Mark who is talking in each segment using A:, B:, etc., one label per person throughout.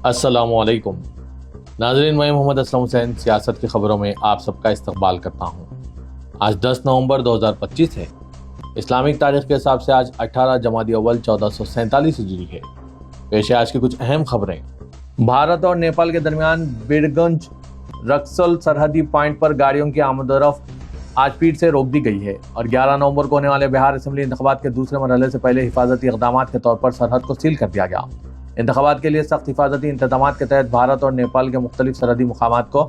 A: अस्सलामु अलैकुम नाज़रीन, मैं मोहम्मद असलम हुसैन सियासत की खबरों में आप सबका इस्तकबाल करता हूँ। आज 10 नवंबर 2025 है। इस्लामिक तारीख के हिसाब से आज 18 जमादी अव्वल 1447 हिजरी है। पेश है आज की कुछ अहम खबरें। भारत और नेपाल के दरमियान बीरगंज रक्सौल सरहदी पॉइंट पर गाड़ियों की आमदोरफ्त आज फिर से रोक दी गई है और 11 नवंबर को होने वाले बिहार असेंबली इंतखाबात के दूसरे मरहले से पहले हिफाजती इक़दामात के तौर पर सरहद को सील कर दिया गया। इंतखाबात के लिए सख्त हिफाजती इंतजामात के तहत भारत और नेपाल के मुख्तलिफ सरहदी मुकामात को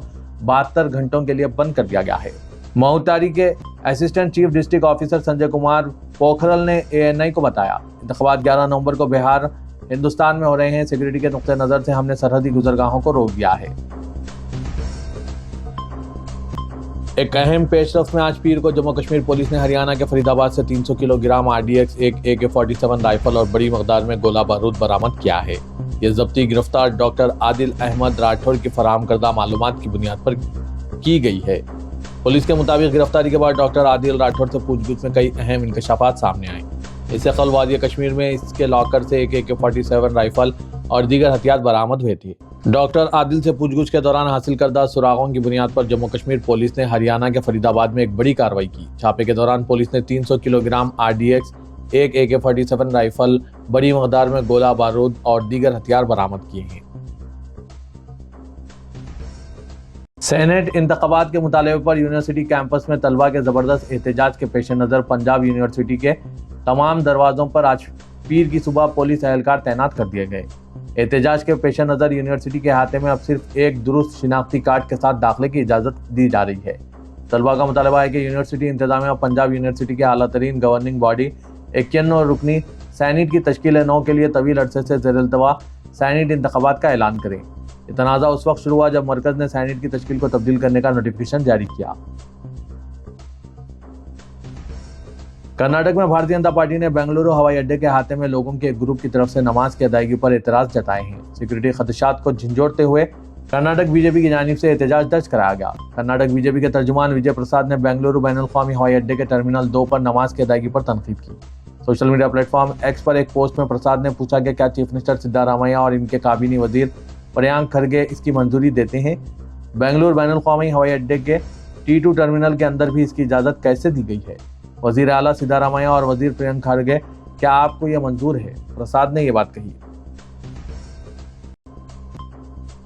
A: 72 घंटों के लिए बंद कर दिया गया है। मऊतारी के assistant chief district officer Sanjay Kumar Pokharel ने ANI को बताया, इंतखाबात 11 नवंबर को बिहार हिंदुस्तान में हो रहे हैं। सिक्योरिटी के नुक्ते नज़र से हमने सरहदी गुजरगाहों को रोक दिया है। एक अहम पेशरफ्त में आज पीर को जम्मू कश्मीर पुलिस ने हरियाणा के फरीदाबाद से 300 किलोग्राम RDX, एक AK-47 राइफल और बड़ी मकदार में गोला बारूद बरामद किया है। ये जब्ती गिरफ्तार डॉक्टर आदिल अहमद राठौर की फराहम करदा मालूमात की बुनियाद पर की गई है। पुलिस के मुताबिक गिरफ्तारी के बाद डॉक्टर आदिल राठौर से पूछगछ में कई अहम इंकशाफात सामने आए। इससे कल वादिया कश्मीर में इसके लॉकर से एक AK-47 राइफल और दीगर हथियार बरामद हुए थे। डॉक्टर आदिल से पूछगछ के दौरान हासिल करदा सुरागों की बुनियाद पर जम्मू कश्मीर पुलिस ने हरियाणा के फरीदाबाद में एक बड़ी कार्रवाई की। छापे के दौरान पुलिस ने 300 किलोग्राम RDX, एक AK-47 राइफल, बड़ी मकदार में गोला बारूद और दीगर हथियार बरामद किए हैं। सेनेट इंतखाबात के मुतालबे पर यूनिवर्सिटी कैंपस में तलबा के जबरदस्त एहतजाज के पेश नज़र पंजाब यूनिवर्सिटी के तमाम दरवाजों पर आज पीर की सुबह पुलिस एहलकार तैनात कर दिए गए। एहतजाज के पेश नज़र यूनिवर्सिटी के अहाते में अब सिर्फ एक दुरुस्त शिनाख्ती कार्ड के साथ दाखिले की इजाज़त दी जा रही है। तलबा का मुतालबा है कि यूनिवर्सिटी इंतजामिया पंजाब यूनिवर्सिटी के आला तरीन गवर्निंग बॉडी 51 रुकनी सैनिट की तश्कील 9 के लिए तवील अरसे से ज़ेर-ए-इल्तवा सैनिट इंतखाबात का ऐलान करें। ये तनाज़ा उस वक्त शुरू हुआ जब मरकज़ ने सैनिट की तश्कील को तब्दील करने का नोटिफिकेशन जारी किया। कर्नाटक में भारतीय जनता पार्टी ने बेंगलुरु हवाई अड्डे के अहाते में लोगों के एक ग्रुप की तरफ से नमाज की अदायगी पर एतराज़ जताए हैं। सिक्योरिटी खदशात को झंझोड़ते हुए कर्नाटक बीजेपी की जानिब से एहतजाज दर्ज कराया गया। कर्नाटक बीजेपी के तर्जुमान विजय प्रसाद ने बेंगलुरु बैनुल-अक़वामी हवाई अड्डे के टर्मिनल 2 पर नमाज की अदायगी पर तनकीद की। सोशल मीडिया प्लेटफॉर्म X पर एक पोस्ट में प्रसाद ने पूछा कि क्या चीफ मिनिस्टर सिद्धारामैया और इनके काबीनी वजीर प्रियांक खरगे इसकी मंजूरी देते हैं। बेंगलुरु बैनुल-अक़वामी हवाई अड्डे के T2 टर्मिनल के अंदर भी इसकी इजाज़त कैसे दी गई है। वजीर आला सिद्धारामैया और वजीर प्रियंक खरगे, क्या आपको यह मंजूर है? प्रसाद ने यह बात कही।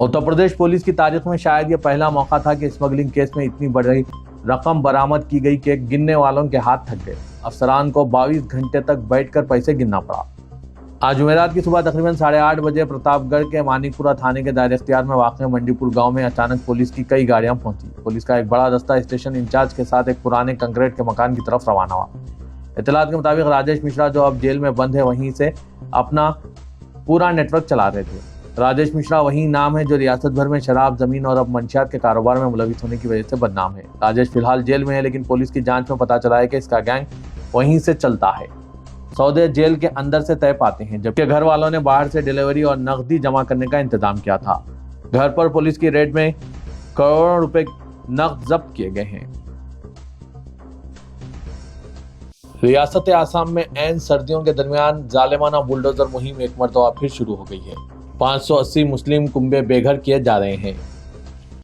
A: उत्तर प्रदेश पुलिस की तारीख में शायद यह पहला मौका था कि स्मगलिंग केस में इतनी बड़ी रकम बरामद की गई कि गिनने वालों के हाथ थक गए। अफसरान को 22 घंटे तक बैठकर पैसे गिनना पड़ा। आज जुमेरात की सुबह तकरीबन 8:30 बजे प्रतापगढ़ के मानिकपुरा थाने के दायरे इख्तियार में वाक़ मंडीपुर गांव में अचानक पुलिस की कई गाड़ियां पहुंची। पुलिस का एक बड़ा दस्ता स्टेशन इंचार्ज के साथ एक पुराने कंक्रीट के मकान की तरफ रवाना हुआ। इत्तलात के मुताबिक राजेश मिश्रा, जो अब जेल में बंद है, वहीं से अपना पूरा नेटवर्क चला रहे थे। राजेश मिश्रा वही नाम है जो रियासत भर में शराब, जमीन और अब मंशियात के कारोबार में मुलविस होने की वजह से बदनाम है। राजेश फिलहाल जेल में है, लेकिन पुलिस की जांच में पता चला है कि इसका गैंग वहीं से चलता है। सौदे जेल के अंदर से तय पाते हैं, जबकि घर वालों ने बाहर से डिलीवरी और नकदी जमा करने का इंतजाम किया था। घर पर पुलिस की रेड में करोड़ों रुपए नकद जब्त किए गए हैं। रियासत आसाम में ऐन सर्दियों के दरमियान जालिमाना बुलडोजर मुहिम एक मरतबा फिर शुरू हो गई है। 580 मुस्लिम कुंबे बेघर किए जा रहे हैं।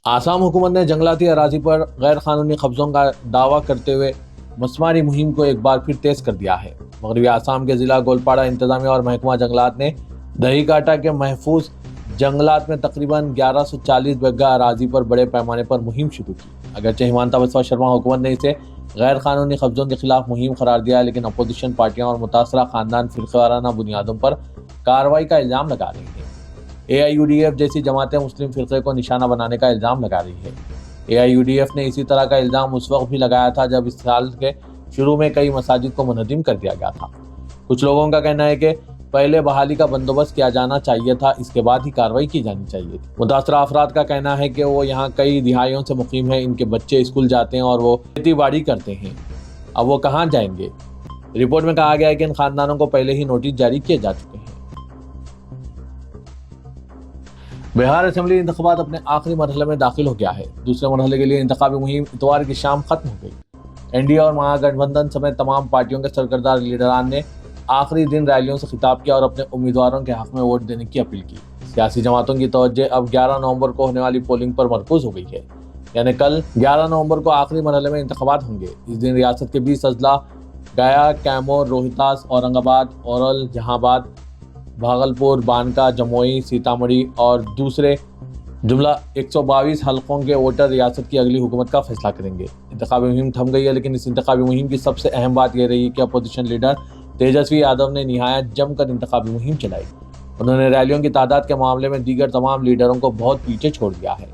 A: आसाम हुकूमत ने जंगलाती अराजी पर गैर कानूनी कब्जों का दावा करते हुए मछमारी मुहिम को एक बार फिर तेज कर दिया है। मगरबी आसाम के जिला गोलपाड़ा इंतजामिया और महकमा जंगलात ने दहीकाटा के महफूज जंगलात में तकरीबन 1140 बिघा अराजी पर बड़े पैमाने पर मुहिम शुरू की। अगरचे हिमांता बिस्वा शर्मा हुकूमत ने इसे गैर कानूनी कब्जों के खिलाफ मुहिम करार दिया है, लेकिन अपोजिशन पार्टियां और मुतासरा खानदान फिरकाराना बुनियादों पर कार्रवाई का इल्ज़ाम लगा रही हैं। AIUDF जैसी जमातें मुस्लिम फिरके को निशाना बनाने का इल्ज़ाम लगा रही है। AIUDF ने इसी तरह का इल्ज़ाम उस वक्त भी लगाया था जब इस साल के शुरू में कई मसाजिद को मुनहदिम कर दिया गया था। कुछ लोगों का कहना है कि पहले बहाली का बंदोबस्त किया जाना चाहिए था, इसके बाद ही कार्रवाई की जानी चाहिए थी। मुतासरा अफराद का कहना है कि वो यहाँ कई दिहाइयों से मुकीम है, इनके बच्चे स्कूल जाते हैं और वो खेती बाड़ी करते हैं, अब वो कहाँ जाएंगे। रिपोर्ट में कहा गया है कि इन खानदानों को पहले ही नोटिस जारी किए जा चुके हैं। बिहार असेंबली इंतखाबात अपने आखिरी मरहले में दाखिल हो गया है। दूसरे मरहले के लिए इंतखाबी मुहिम इतवार की शाम खत्म हो गई। NDA और महागठबंधन समेत तमाम पार्टियों के सरकर्दा लीडरान ने आखिरी दिन रैलियों से खिताब किया और अपने उम्मीदवारों के हक में वोट देने की अपील की। سیاسی جماعتوں کی توجہ اب 11 نومبر کو ہونے والی پولنگ پر مرکوز ہو گئی ہے، یعنی کل 11 نومبر کو آخری مرحلے میں انتخابات ہوں گے۔ اس دن ریاست کے 20 اضلاع گیا، کیمور، روہتاس، اورنگ آباد، اورل، جہاں آباد، بھاگلپور، بانکا، جموئی، سیتامڑھی اور دوسرے جملہ 122 حلقوں کے ووٹر ریاست کی اگلی حکومت کا فیصلہ کریں گے۔ انتخابی مہم تھم گئی ہے، لیکن اس انتخابی مہم کی سب سے اہم بات یہ رہی کہ اپوزیشن لیڈر تیجسوی یادو نے نہایت جم کر انتخابی مہم چلائی۔ انہوں نے ریلیوں کی تعداد کے معاملے میں دیگر تمام لیڈروں کو بہت پیچھے چھوڑ دیا ہے۔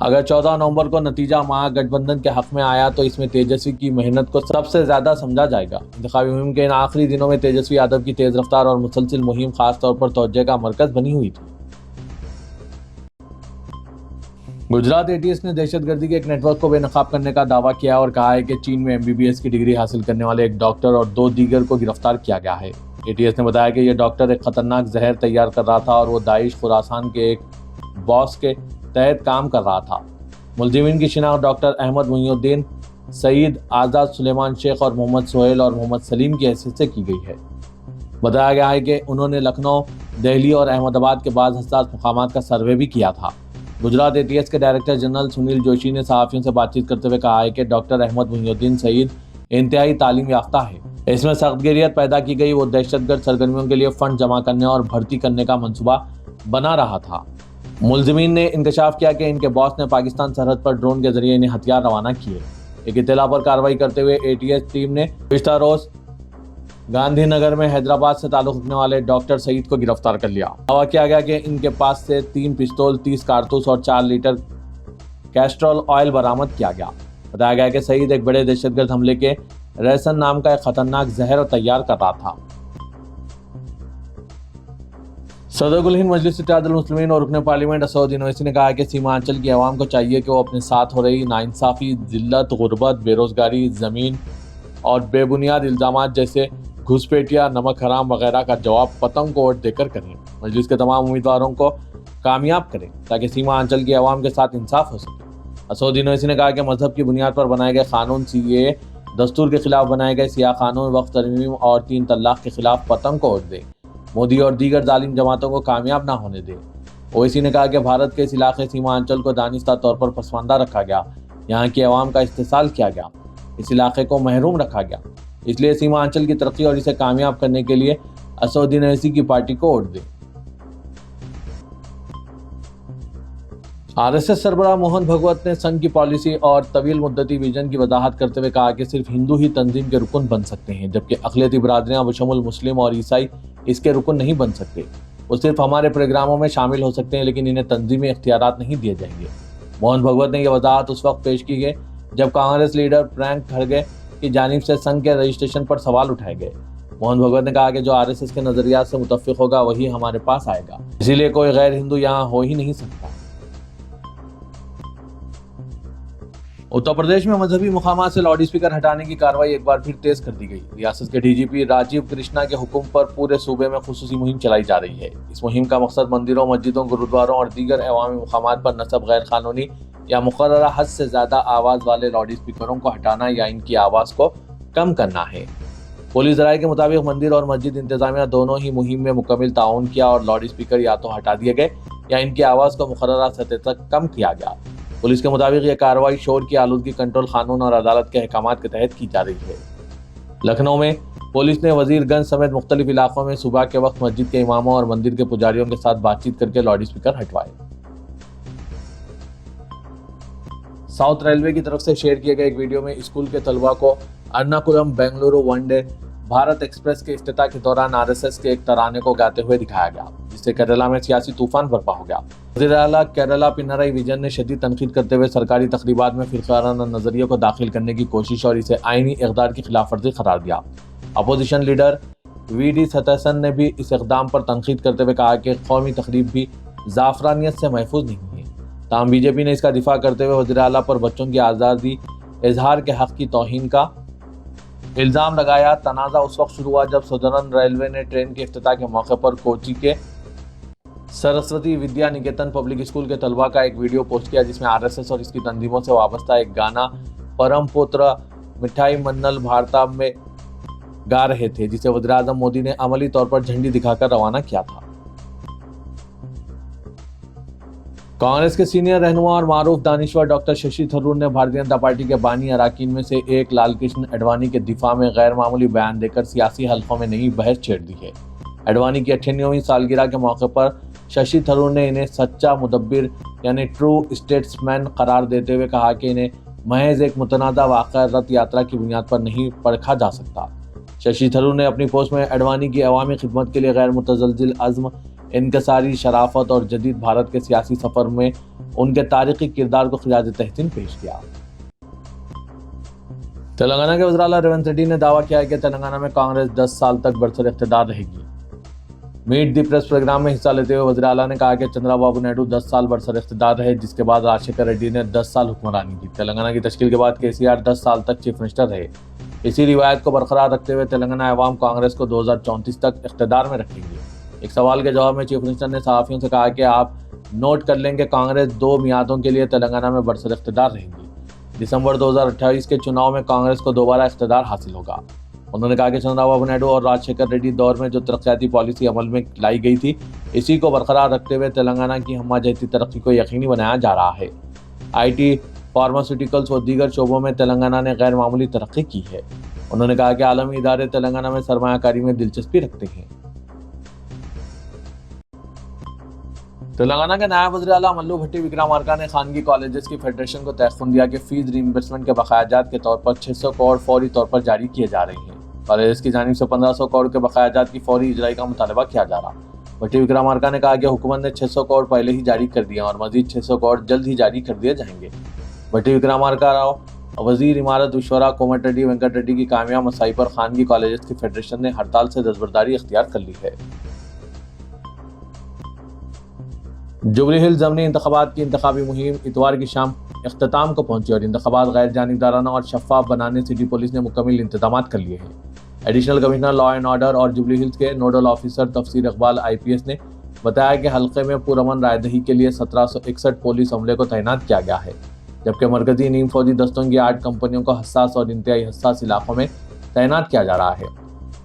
A: اگر 14 نومبر کو نتیجہ مہا گٹھ بندھن کے حق میں آیا تو اس میں تیجسوی کی محنت کو سب سے زیادہ سمجھا جائے گا۔ انتخابی مہم کے ان آخری دنوں میں تیجسوی یادو کی تیز رفتار اور مسلسل مہم خاص طور پر توجہ کا مرکز بنی ہوئی تھی۔ گجرات ATS نے دہشت گردی کے ایک نیٹ ورک کو بے نقاب کرنے کا دعویٰ کیا اور کہا ہے کہ چین میں MBBS کی ڈگری حاصل کرنے والے ایک ڈاکٹر اور 2 دیگر کو گرفتار کیا گیا ہے۔ ATS نے بتایا کہ یہ ڈاکٹر ایک خطرناک زہر تیار کر رہا تھا اور وہ داعش خراسان کے ایک باس کے تحت کام کر رہا تھا۔ ملزمین کی شناخت ڈاکٹر احمد محی الدین، سعید آزاد، سلیمان شیخ اور محمد سہیل اور محمد سلیم کی حیثیت سے کی گئی ہے۔ بتایا گیا ہے کہ انہوں نے لکھنؤ، دہلی اور احمد آباد کے بعض حساس مقامات کا سروے بھی کیا تھا۔ گجرات ATS کے ڈائریکٹر جنرل سنیل جوشی نے صحافیوں سے بات چیت کرتے ہوئے کہا ہے کہ ڈاکٹر احمد محی الدین سعید انتہائی تعلیم یافتہ ہے۔ اس میں سخت گیریت پیدا کی گئی، وہ دہشت گرد سرگرمیوں کے لیے فنڈ جمع کرنے اور بھرتی کرنے کا منصوبہ بنا رہا تھا۔ ملزمین نے انکشاف کیا کہ ان کے باس نے پاکستان سرحد پر ڈرون کے ذریعے انہیں ہتھیار روانہ کیے۔ ایک اطلاع پر کارروائی کرتے ہوئے ATS ٹیم نے گزشتہ روز گاندھی نگر میں حیدرآباد سے تعلق رکھنے والے ڈاکٹر سعید کو گرفتار کر لیا۔ دعویٰ کیا گیا کہ ان کے پاس سے 3 پستول، 30 کارتوس اور 4 لیٹر کیسٹرول آئل برآمد کیا گیا۔ بتایا گیا کہ سعید ایک بڑے دہشت گرد حملے کے ریسن نام کا ایک خطرناک زہر تیار کر رہا تھا۔ صدر کل ہند مجلس اتحاد المسلمین اور رکن پارلیمنٹ اسدالدین اویسی نے کہا کہ سیمانچل کی عوام کو چاہیے کہ وہ اپنے ساتھ ہو رہی ناانصافی، ذلت، غربت، بے روزگاری، زمین اور بے بنیاد الزامات جیسے گھسپیٹیا، نمک حرام وغیرہ کا جواب پتنگ کو ووٹ دے کر کریں۔ مجلس کے تمام امیدواروں کو کامیاب کریں تاکہ سیمانچل کی عوام کے ساتھ انصاف ہو سکے۔ اسدالدین اویسی نے کہا کہ مذہب کی بنیاد پر بنائے گئے قانون CAA، دستور کے خلاف بنائے گئے سیاہ قانون، وقف ترمیم اور 3 طلاق کے خلاف پتنگ کو ووٹ دے، مودی اور دیگر ظالم جماعتوں کو کامیاب نہ ہونے دے۔ اویسی نے کہا کہ بھارت کے اس علاقے سیمانچل کو دانستہ طور پر پسماندہ رکھا گیا، یہاں کی عوام کا استحصال کیا گیا، اس علاقے کو محروم رکھا گیا، اس لیے سیمانچل کی ترقی اور اسے کامیاب کرنے کے لیے اسدالدین اویسی کی پارٹی کو ووٹ دیں۔ RSS سربراہ موہن بھگوت نے سنگھ کی پالیسی اور طویل مدتی ویژن کی وضاحت کرتے ہوئے کہا کہ صرف ہندو ہی تنظیم کے رکن بن سکتے ہیں، جبکہ اقلیتی برادریاں بشمول مسلم اور عیسائی اس کے رکن نہیں بن سکتے۔ وہ صرف ہمارے پروگراموں میں شامل ہو سکتے ہیں، لیکن انہیں تنظیمی اختیارات نہیں دیے جائیں گے۔ موہن بھگوت نے یہ وضاحت اس وقت پیش کی گئی جب کانگریس لیڈر پرینک کھڑگے کی جانب سے سنگھ کے رجسٹریشن پر سوال اٹھائے گئے۔ موہن بھگوت نے کہا کہ جو RSS کے نظریات سے متفق ہوگا وہی ہمارے پاس آئے گا، اسی لیے کوئی غیر ہندو یہاں ہو ہی نہیں سکتا۔ اتر پردیش میں مذہبی مقامات سے لاؤڈ اسپیکر ہٹانے کی کارروائی ایک بار پھر تیز کر دی گئی۔ ریاست کے DGP راجیو کرشنا کے حکم پر پورے صوبے میں خصوصی مہم چلائی جا رہی ہے۔ اس مہم کا مقصد مندروں، مسجدوں، گرودواروں اور دیگر عوامی مقامات پر نصب غیر قانونی یا مقررہ حد سے زیادہ آواز والے لاؤڈ اسپیکروں کو ہٹانا یا ان کی آواز کو کم کرنا ہے۔ پولیس ذرائع کے مطابق مندر اور مسجد انتظامیہ دونوں ہی مہم میں مکمل تعاون کیا اور لاؤڈ اسپیکر یا تو ہٹا دیے گئے یا ان کی آواز کو مقررہ سطح تک کم کیا گیا۔ پولیس کے مطابق یہ کارروائی شور کی آلودگی کنٹرول قانون اور عدالت کے احکامات کے تحت کی جا رہی ہے۔ لکھنؤ میں پولیس نے وزیر گنج سمیت مختلف علاقوں میں صبح کے وقت مسجد کے اماموں اور مندر کے پجاریوں کے ساتھ بات چیت کر کے لاؤڈ اسپیکر ہٹوائے۔ ساؤتھ ریلوے کی طرف سے شیئر کیے گئے ایک ویڈیو میں اسکول کے طلباء کو ارناکولم بنگلورو ون ڈے بھارت ایکسپریس کے افتتاح کے دوران RSS کے ایک ترانے کو گاتے ہوئے دکھایا گیا، جس سے کیرالہ میں سیاسی طوفان برپا ہو گیا۔ وزیر اعلیٰ کیرالہ پنرائی وجن نے شدید تنقید کرتے ہوئے سرکاری تقریبات میں فرقہ نظریے کو داخل کرنے کی کوشش اور اسے آئینی اقدار کی خلاف ورزی قرار دیا۔ اپوزیشن لیڈر VD ستیسن نے بھی اس اقدام پر تنقید کرتے ہوئے کہا کہ قومی تقریب بھی زعفرانیت سے محفوظ نہیں ہے۔ تاہم BJP نے اس کا دفاع کرتے ہوئے وزیر اعلیٰ پر بچوں کی آزادی اظہار کے حق کی توہین کا الزام لگایا۔ تنازع اس وقت شروع ہوا جب سدرن ریلوے نے ٹرین کے افتتاح کے موقع پر کوچی کے سرسوتی ودیا نکیتن پبلک اسکول کے طلباء کا ایک ویڈیو پوسٹ کیا، جس میں RSS اور اس کی تنظیموں سے وابستہ ایک گانا پرم پوترا مٹھائی منل بھارتا میں گا رہے تھے، جسے وزیر اعظم مودی نے عملی طور پر جھنڈی دکھا کر روانہ کیا تھا۔ कांग्रेस के सीनियर रहनुमा और मारूफ दानिश्वर डॉक्टर शशि थरूर ने भारतीय जनता पार्टी के बानी अरकान में से एक लाल कृष्ण आडवाणी के दिफा में गैर मामूली बयान देकर सियासी हलकों में नई बहस छेड़ दी है। आडवाणी की 98वीं सालगिरह के मौके पर शशि थरूर ने इन्हें सच्चा मुदब्बिर यानी ट्रू स्टेट्समैन करार देते हुए कहा कि इन्हें महज एक मुतनाज़ा वाक़या रथ यात्रा की बुनियाद पर नहीं परखा जा सकता। शशि थरूर ने अपनी पोस्ट में आडवाणी की अवामी खिदमत के लिए गैर मुतज़लज़िल अज़्म, इनकसारी शराफत और जदीद भारत के सियासी सफर में उनके तारीखी किरदार को खिराज तहसीन पेश किया। तेलंगाना के वज़ीर आला रेवंत रेड्डी ने दावा किया है कि तेलंगाना में कांग्रेस 10 साल तक बरसर इख्तिदार रहेगी। मीट दी प्रेस प्रोग्राम में हिस्सा लेते हुए वज़ीर आला ने कहा कि चंद्रबाबू नायडू 10 साल बरसर इख्तिदार रहे, जिसके बाद राजशेखर रेड्डी ने 10 साल हुक्मरानी की। तेलंगाना की तश्कील के बाद केसीआर 10 साल तक चीफ मिनिस्टर रहे। इसी रिवायत को बरकरार रखते हुए तेलंगाना अवाम कांग्रेस को 2034 तक इख्तिदार में रखेंगे। एक सवाल के जवाब में चीफ मिनिस्टर ने सहाफ़ियों से कहा कि आप नोट कर लें कि कांग्रेस 2 मियादों के लिए तेलंगाना में बरसर इख्तिदार रहेगी। दिसंबर 2028 के चुनाव में कांग्रेस को दोबारा इख्तिदार हासिल होगा। उन्होंने कहा कि चंद्रबाबू नायडू और राजशेखर रेड्डी दौर में जो तरक्याती पॉलिसी अमल में लाई गई थी, इसी को बरकरार रखते हुए तेलंगाना की हम्माजहती तरक्की को यकीनी बनाया जा रहा है। IT, फार्मास्यूटिकल्स और दीगर शोबों में तेलंगाना ने गैर मामूली तरक्की की है। उन्होंने कहा कि आलमी इदारे तेलंगाना में सरमायाकारी में दिलचस्पी रखते हैं। तेलंगाना के नायब वज़ीर आला मल्लू भट्टी विक्रमार्का ने खानगी कॉलेजेस की फेडरेशन को तयख्खुन दिया कि फीस रीइंबर्समेंट के बकायाजात के तौर पर 600 करोड़ फौरी तौर पर जारी किए जा रहे हैं। कॉलेजेस की जानिब से 1500 करोड़ के बकायाजात की फौरी इजराई का मुतालबा किया जा रहा। भट्टी विक्रमार्का ने कहा कि हुकूमत ने 600 करोड़ पहले ही जारी कर दिए और मजीद 600 करोड़ जल्द ही जारी कर दिए जाएंगे। भट्टी विक्रमार्का राव वजीर इमारत विश्वरा कोमट रेड्डी वेंकट रेड्डी की कामयाब मसाई पर खानगी कॉलेजेस की फेडरेशन ने हड़ताल से दस्तबरदारी इख्तियार कर ली है। जुबली हिल्स ज़मनी इंतखाबात की इंतखाबी मुहिम इतवार की शाम इख्तिताम को पहुंची और इंतखाबात गैर जानिबदाराना और शफाफ बनाने सिटी पुलिस ने मुकम्मल इंतजाम कर लिए हैं। Additional commissioner law and order और जुबली हिल्स के नोडल ऑफिसर तफसीर इकबाल IPS ने बताया कि हल्के में पुरअमन रायदही के लिए 1761 पुलिस अमले को तैनात किया गया है, जबकि मरकजी नीम फौजी दस्तों की 8 कंपनियों को हसास और इंतहाई हसास इलाकों में तैनात किया जा रहा है।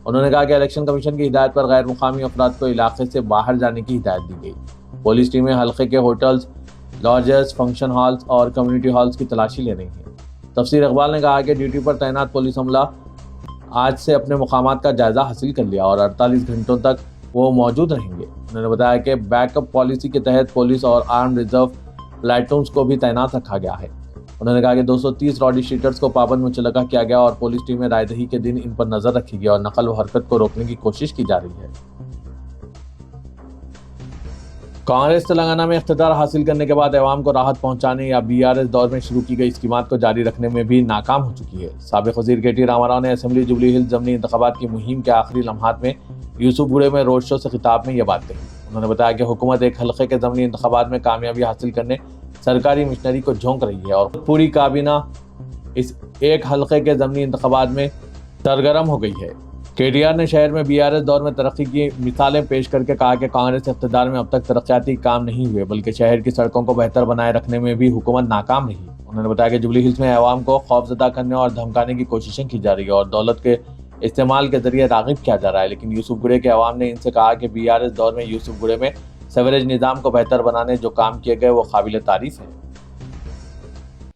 A: उन्होंने कहा कि इलेक्शन कमीशन की हिदायत पर गैर मुकामी अफराद को इलाके से बाहर जाने की हिदायत दी गई। पुलिस टीमें हल्के के होटल्स, लॉजेस, फंक्शन हॉल्स और कम्युनिटी हॉल्स की तलाशी ले रही हैं। तफसीर इकबाल ने कहा कि ड्यूटी पर तैनात पुलिस अमला आज से अपने मुकामात का जायजा हासिल कर लिया और 48 घंटों तक वो मौजूद रहेंगे। उन्होंने बताया कि बैकअप पॉलिसी के तहत पुलिस और आर्म रिजर्व प्लाटून्स को भी तैनात रखा गया है। उन्होंने कहा कि 230 रॉडी शीटर्स को पाबंद मुतलका किया गया और पुलिस टीमें रायदही के दिन इन पर नजर रखेगी और नकल व हरकत को रोकने की कोशिश की जा रही है। कांग्रेस तेलंगाना में इख्तिदार हासिल करने के बाद अवाम को राहत पहुंचाने या BRS दौर में शुरू की गई स्कीमात को जारी रखने में भी नाकाम हो चुकी है। साबिक वज़ीर KT रामाराव ने असेंबली जुबली हिल्स ज़मनी इंतखाबात की मुहिम के आखिरी लम्हात में यूसुफगुड़े में रोड शो से खिताब में यह बात कही। उन्होंने बताया कि हुकूमत एक हल्के के ज़मनी इंतखाबात में कामयाबी हासिल करने सरकारी मिशनरी को झोंक रही है और पूरी काबीना इस एक हल्के के ज़मनी इंतखाबात में सरगर्म हो गई है। KTR ने शहर में BRS दौर में तरक्की की मिसालें पेश करके कहा कि कांग्रेस इख्तिदार में अब तक तरक्याती काम नहीं हुए, बल्कि शहर की सड़कों को बेहतर बनाए रखने में भी हुकूमत नाकाम रही। उन्होंने बताया कि जुबली हिल्स में अवाम को खौफजदा करने और धमकाने की कोशिशें की जा रही है और दौलत के इस्तेमाल के जरिए राग़िब किया जा रहा है, लेकिन यूसुफगुड़े के अवाम ने इनसे कहा कि BRS दौर में यूसुफगुड़े में सीवरेज निज़ाम को बेहतर बनाने जो काम किए गए वो काबिल तारीफ है।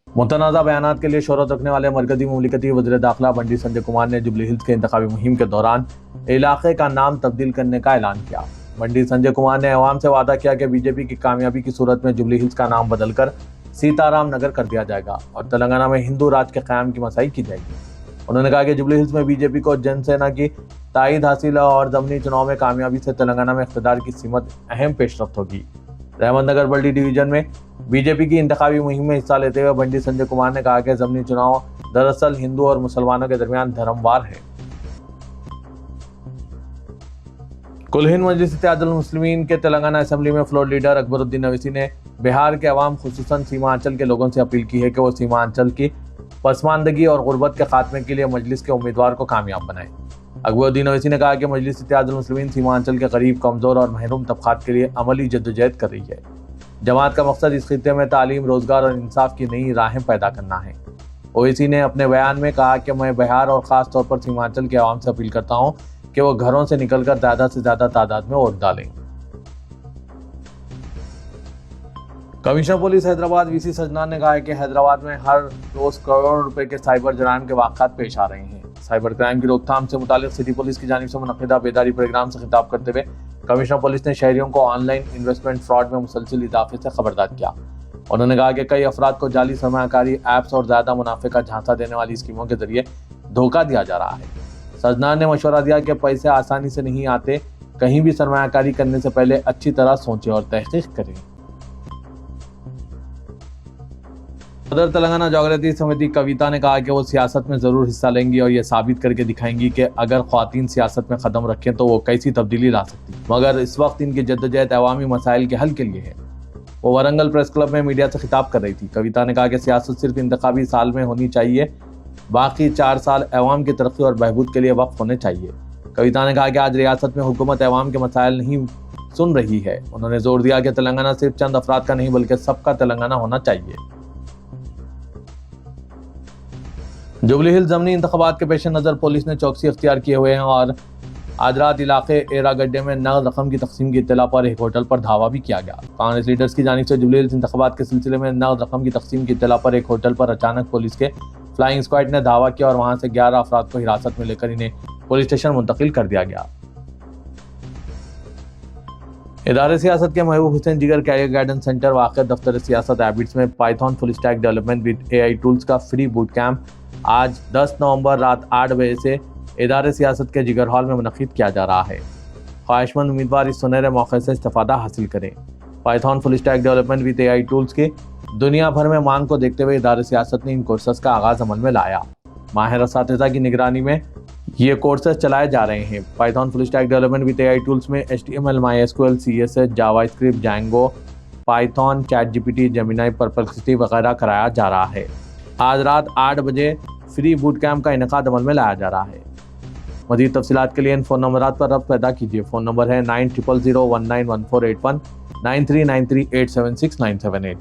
A: मुतनाज़ा बयानात के लिए शोहरत रखने वाले मरकजी मुमलिकती वज़ीर दाखिला बंडी संजय कुमार ने जुबली हिल्स के इंतखाबी मुहिम के दौरान इलाके का नाम तब्दील करने का ऐलान किया। बंडी संजय कुमार ने अवाम से वादा किया कि BJP की कामयाबी की सूरत में जुबली हिल्स का नाम बदलकर सीताराम नगर कर दिया जाएगा और तेलंगाना में हिंदू राज के क़याम की मसाई की जाएगी। उन्होंने कहा कि जुबली हिल्स में BJP को जनसेना की ताईद हासिल है और ज़मनी चुनाव में कामयाबी से तेलंगाना में इख्तिदार की सीमत अहम पेशरफ्त होगी। रहमत नगर बल्डी डिवीजन में BJP की इंतखाबी मुहिम में हिस्सा लेते हुए बंडी संजय कुमार ने कहा कि ज़मनी चुनाव दरअसल हिंदू और मुसलमानों के दरमियान धर्मवार है। कुल हिंद मजलिस इत्तेहादुल मुस्लिमीन के तेलंगाना असेंबली में फ्लोर लीडर अकबरुद्दीन अवैसी ने बिहार के अवाम खुसूसन सीमांचल के लोगों से अपील की है कि वो सीमांचल की पसमानदगी और गुर्बत के खात्मे के लिए मजलिस के उम्मीदवार को कामयाब बनाएं। अकबरुद्दीन अवैसी ने कहा कि मजलिस इत्तेहादुल मुस्लिमीन सीमांचल के गरीब, कमज़ोर और महरूम तबक़ात के लिए अमली जद्दोजहद कर रही है। जमात का मकसद इस खित्ते में तालीम, रोज़गार और इंसाफ की नई राहें पैदा करना है। ओवैसी ने अपने बयान में कहा कि मैं बिहार और ख़ास तौर पर सीमांचल के अवाम से अपील करता हूँ कि वो घरों से निकलकर ज़्यादा से ज़्यादा तादाद में वोट डालें। कमिश्नर पुलिस हैदराबाद वीसी सजनान ने कहा है कि हैदराबाद में हर रोज करोड़ों रुपए के साइबर जराइम के वाक़ात पेश आ रहे हैं। साइबर क्राइम की रोकथाम से मुतालिक सिटी पुलिस की जानिब से मुनक्किदा बेदारी प्रोग्राम से खिताब करते हुए कमिश्नर पुलिस ने शहरियों को ऑनलाइन इन्वेस्टमेंट फ्रॉड में मुसलसल इजाफे से खबरदार किया। उन्होंने कहा कि कई अफराद को जाली सरमायाकारी ऐप्स और ज़्यादा मुनाफे का झांसा देने वाली स्कीमों के जरिए धोखा दिया जा रहा है। सजनान ने मशवरा दिया कि पैसे आसानी से नहीं आते, कहीं भी सरमायाकारी करने से पहले अच्छी तरह सोचें और तहकीक करें। सदर तेलंगाना जागृति समिति कविता ने कहा कि वो सियासत में ज़रूर हिस्सा लेंगी और ये साबित करके दिखाएंगी कि अगर ख्वातीन सियासत में कदम रखें तो वो कैसी तब्दीली ला सकती, मगर इस वक्त इनकी जद्दोजहद अवामी मसाइल के हल के लिए है। वो वरंगल प्रेस क्लब में मीडिया से खिताब कर रही थी। कविता ने कहा कि सियासत सिर्फ इंतखाबी साल में होनी चाहिए, बाकी 4 साल अवाम की तरक्की और बहबूद के लिए वक्फ होने चाहिए। कविता ने कहा कि आज रियासत में हुकूमत अवाम के मसाइल नहीं सुन रही है। उन्होंने जोर दिया कि तेलंगाना सिर्फ चंद अफराद का नहीं बल्कि सबका तेलंगाना होना चाहिए। जुबली हिल्स ज़मनी इंतखाबात के पेश नज़र पुलिस ने चौकसी अख्तियार किए हुए हैं और आज रात इलाके एरा गड्ढे में नगद रकम की तकसीम की इत्तला पर एक होटल पर धावा भी किया गया। कांग्रेस लीडर्स की जानिब से जुबली हिल्स इंतखाबात के सिलसिले में नगद रकम की तकसीम की इत्तला पर एक होटल पर अचानक पुलिस के फ्लाइंग स्क्वाड ने धावा किया और वहां से 11 अफराद को हिरासत में लेकर इन्हें पुलिस स्टेशन मुंतकिल कर दिया गया। इदारे सियासत के महबूब हुसैन जिगर कैरियर गाइडेंस सेंटर वाक़ दफ्तर सियासत एबिट्स में Python full stack development with AI tools का फ्री बूट कैंप आज 10 नवंबर रात 8 बजे से इदारे सियासत के जिगर हॉल में मुनक़िद किया जा रहा है। ख्वाहिशमंद उम्मीदवार इस सुनहरे मौके से इस्तेफ़ादा हासिल करें। Python full stack development with AI tools की दुनिया भर में मांग को देखते हुए इदारे सियासत ने इन कोर्सेज का आगाज़ अमल में लाया। माहिर असातिज़ा की निगरानी में ये कोर्सेज चलाए जा रहे हैं। Python full stack development with AI tools में HTML, MySQL, CSS, JavaScript, Django, Python, ChatGPT, Gemini, perplexity वगैरह कराया जा रहा है। आज रात 8 बजे फ्री बूट कैंप का इनेकाद अमल में लाया जा रहा है। मज़ीद तफसीलात के लिए इन फ़ोन नंबरात पर रब्त पैदा कीजिए। फ़ोन नंबर है 9000191481, 9393876978।